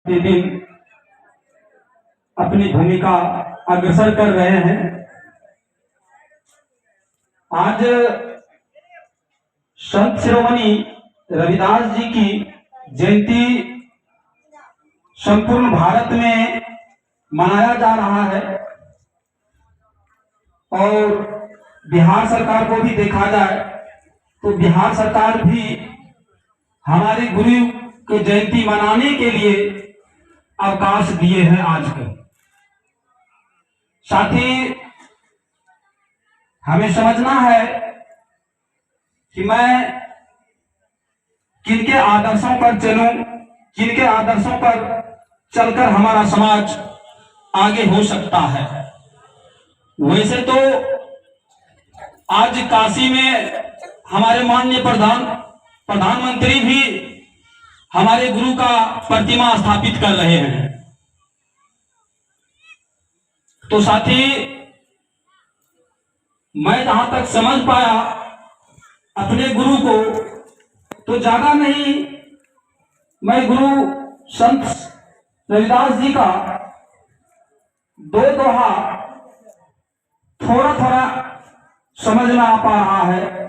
दिन अपनी भूमिका अग्रसर कर रहे हैं। आज संत शिरोमणि रविदास जी की जयंती संपूर्ण भारत में मनाया जा रहा है और बिहार सरकार को भी देखा जाए तो बिहार सरकार भी हमारे गुरु की जयंती मनाने के लिए अवकाश दिए हैं आज के। साथ ही हमें समझना है कि मैं किनके आदर्शों पर चलूं, किनके आदर्शों पर चलकर हमारा समाज आगे हो सकता है। वैसे तो आज काशी में हमारे माननीय प्रधानमंत्री भी हमारे गुरु का प्रतिमा स्थापित कर रहे हैं। तो साथी मैं जहां तक समझ पाया अपने गुरु को, तो ज्यादा नहीं, मैं गुरु संत रविदास जी का दो दोहा थोड़ा थोड़ा समझ में आ पा रहा है।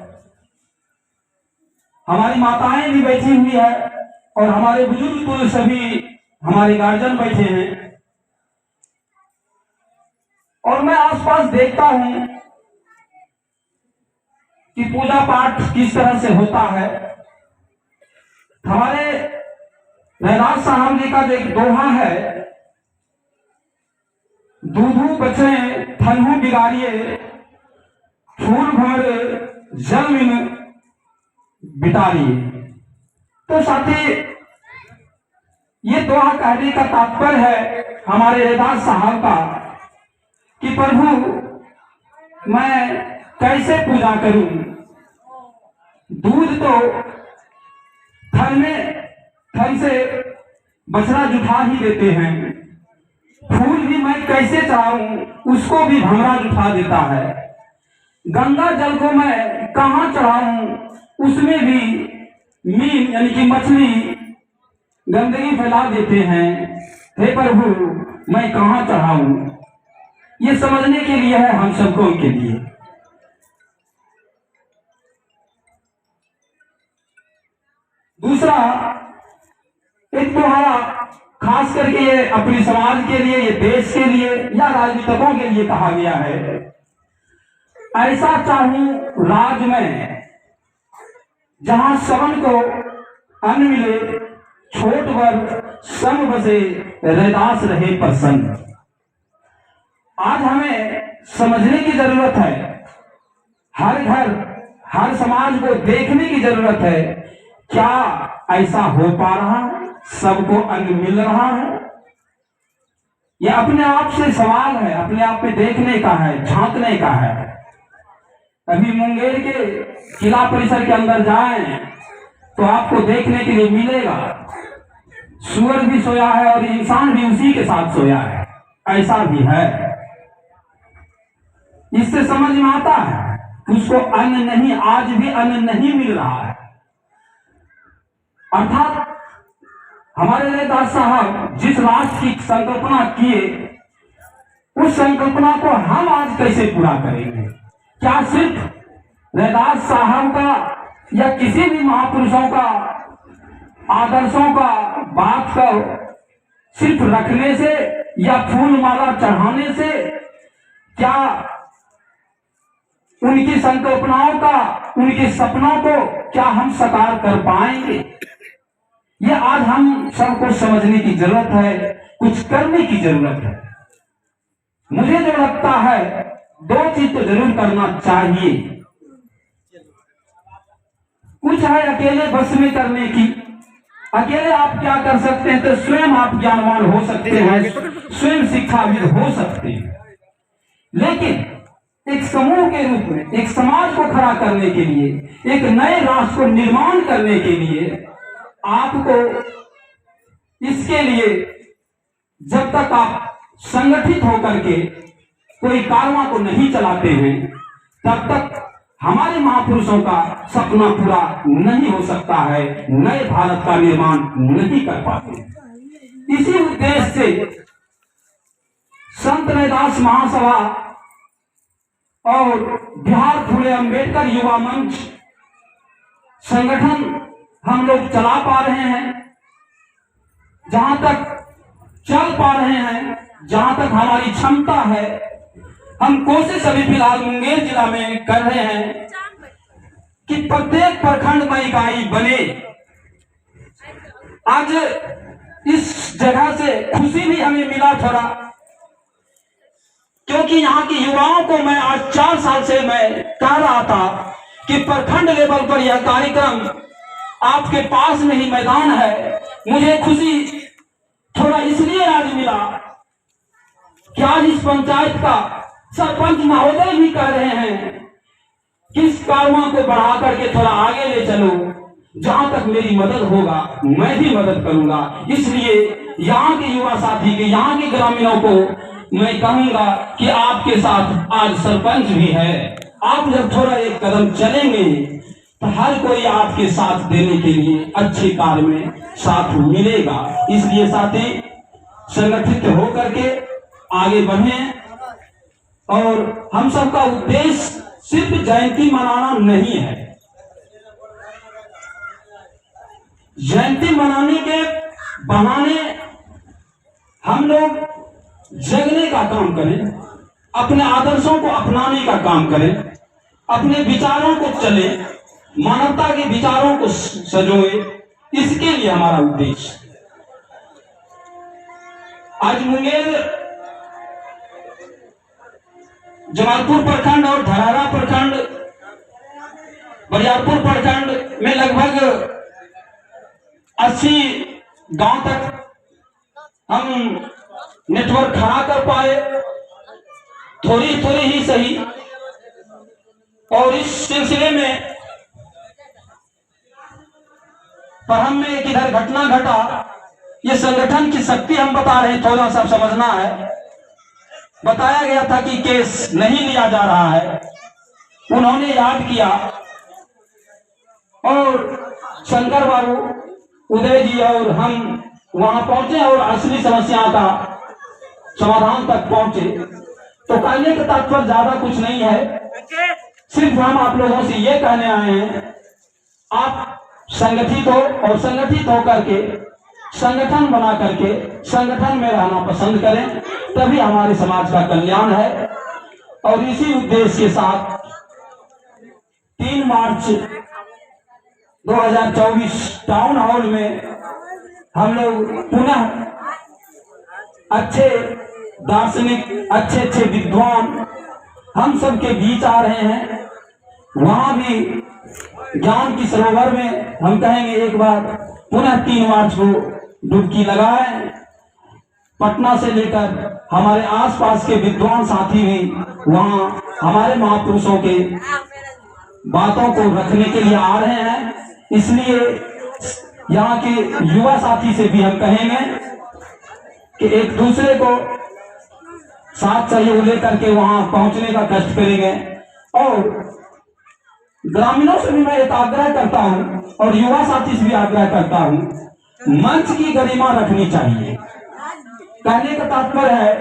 हमारी माताएं भी बैठी हुई है और हमारे बुजुर्ग तो सभी हमारे गार्जियन बैठे हैं और मैं आसपास देखता हूं कि पूजा पाठ किस तरह से होता है। हमारे रविदास साहब जी का जो एक दोहा है, दूधू बचे थनहू बिगाड़िए, फूल भर जमीन बिटारिए। तो साथी ये दोहा कहने का तात्पर्य है हमारे रविदास साहब का कि प्रभु मैं कैसे पूजा करूं। दूध तो थन से बछड़ा जुठा ही देते हैं, फूल भी मैं कैसे चढ़ाऊं उसको भी भंवरा जुठा देता है। गंगा जल को मैं कहां चढ़ाऊं उसमें भी मीन यानी कि मछली गंदगी फैला देते हैं। हे प्रभु मैं कहां चढ़ाऊं। ये समझने के लिए है हम सबको के लिए। दूसरा एक दोहा खास करके ये अपने समाज के लिए, ये देश के लिए या राजनीतिकों के लिए कहा गया है। ऐसा चाहूं राज में जहां सबन को अन्न मिले, छोट वर्ग सम बसे रैदास रहे प्रसन्न। आज हमें समझने की जरूरत है, हर घर हर समाज को देखने की जरूरत है, क्या ऐसा हो पा रहा है, सबको अन्न मिल रहा है। यह अपने आप से सवाल है, अपने आप में देखने का है, झांकने का है। अभी मुंगेर के किला परिसर के अंदर जाएं तो आपको देखने के लिए मिलेगा सूअर भी सोया है और इंसान भी उसी के साथ सोया है, ऐसा भी है। इससे समझ में आता है कि उसको अन्न नहीं, आज भी अन्न नहीं मिल रहा है। अर्थात हमारे रविदास साहब जिस राष्ट्र की संकल्पना किए, उस संकल्पना को हम आज कैसे पूरा करेंगे। क्या सिर्फ रविदास साहब का या किसी भी महापुरुषों का आदर्शों का बात को सिर्फ रखने से या फूल माला चढ़ाने से क्या उनकी संकल्पनाओं का, उनके सपनों को क्या हम साकार कर पाएंगे। ये आज हम सबको समझने की जरूरत है, कुछ करने की जरूरत है। मुझे जो लगता है दो चीज तो जरूर करना चाहिए। कुछ है अकेले बस में करने की, अकेले आप क्या कर सकते हैं, तो स्वयं आप ज्ञानवान हो सकते हैं, स्वयं शिक्षाविद हो सकते हैं। लेकिन एक समूह के रूप में, एक समाज को खड़ा करने के लिए, एक नए राष्ट्र को निर्माण करने के लिए आपको, इसके लिए जब तक आप संगठित होकर के कोई कारवां को नहीं चलाते हैं, तब तक हमारे महापुरुषों का सपना पूरा नहीं हो सकता है, नए भारत का निर्माण नहीं कर पाते। इसी उद्देश्य से संत रैदास महासभा और बिहार फूले अंबेडकर युवा मंच संगठन हम लोग चला पा रहे हैं। जहां तक चल पा रहे हैं, जहां तक हमारी क्षमता है, हम कोशिश अभी फिलहाल मुंगेर जिला में कर रहे हैं कि प्रत्येक प्रखंड में इकाई बने। आज इस जगह से खुशी भी हमें मिला थोड़ा, क्योंकि यहाँ के युवाओं को मैं आज 4 साल से मैं कह रहा था कि प्रखंड लेवल पर यह कार्यक्रम आपके पास में ही मैदान है। मुझे खुशी थोड़ा इसलिए आज मिला कि आज इस पंचायत का सरपंच महोदय भी कह रहे हैं कि इस कारवां को बढ़ा करके थोड़ा आगे ले चलो, जहां तक मेरी मदद होगा मैं भी मदद करूंगा। इसलिए यहाँ के युवा साथी के, यहाँ के ग्रामीणों को मैं कहूंगा कि आपके साथ आज सरपंच भी है। आप जब थोड़ा एक कदम चलेंगे तो हर कोई आपके साथ देने के लिए अच्छे कार्य में साथ मिलेगा। इसलिए साथी संगठित होकर के आगे बढ़ें। और हम सबका उद्देश्य सिर्फ जयंती मनाना नहीं है। जयंती मनाने के बहाने हम लोग जगने का काम करें, अपने आदर्शों को अपनाने का काम करें, अपने विचारों को चले, मानवता के विचारों को सजोए। इसके लिए हमारा उद्देश्य आज मुंगेर जमालपुर प्रखंड और धरारा प्रखंड, बरियारपुर प्रखंड में लगभग 80 गांव तक हम नेटवर्क खड़ा कर पाए, थोड़ी थोड़ी ही सही। और इस सिलसिले में पर हम में एक इधर घटना घटा, ये संगठन की शक्ति हम बता रहे हैं, थोड़ा सा समझना है। बताया गया था कि केस नहीं लिया जा रहा है, उन्होंने याद किया और शंकर बाबू, उदय जी और हम वहां पहुंचे और असली समस्या का समाधान तक पहुंचे। तो कहने का तात्पर्य ज्यादा कुछ नहीं है, सिर्फ हम आप लोगों से ये कहने आए हैं, आप संगठित हो और संगठित होकर के संगठन बना करके संगठन में रहना पसंद करें, तभी हमारे समाज का कल्याण है। और इसी उद्देश्य के साथ 3 मार्च 2024 टाउन हॉल में हम लोग पुनः अच्छे दार्शनिक, अच्छे विद्वान हम सबके बीच आ रहे हैं। वहां भी ज्ञान की सरोवर में हम कहेंगे एक बार पुनः 3 मार्च को डुबकी लगाएं। पटना से लेकर हमारे आसपास के विद्वान साथी भी वहां हमारे महापुरुषों के बातों को रखने के लिए आ रहे हैं। इसलिए यहाँ के युवा साथी से भी हम कहेंगे कि एक दूसरे को साथ सहयोग लेकर के वहां पहुंचने का कष्ट करेंगे। और ग्रामीणों से भी मैं एक आग्रह करता हूं और युवा साथी से भी आग्रह करता हूं, मंच की गरिमा रखनी चाहिए। कहने का तात्पर्य है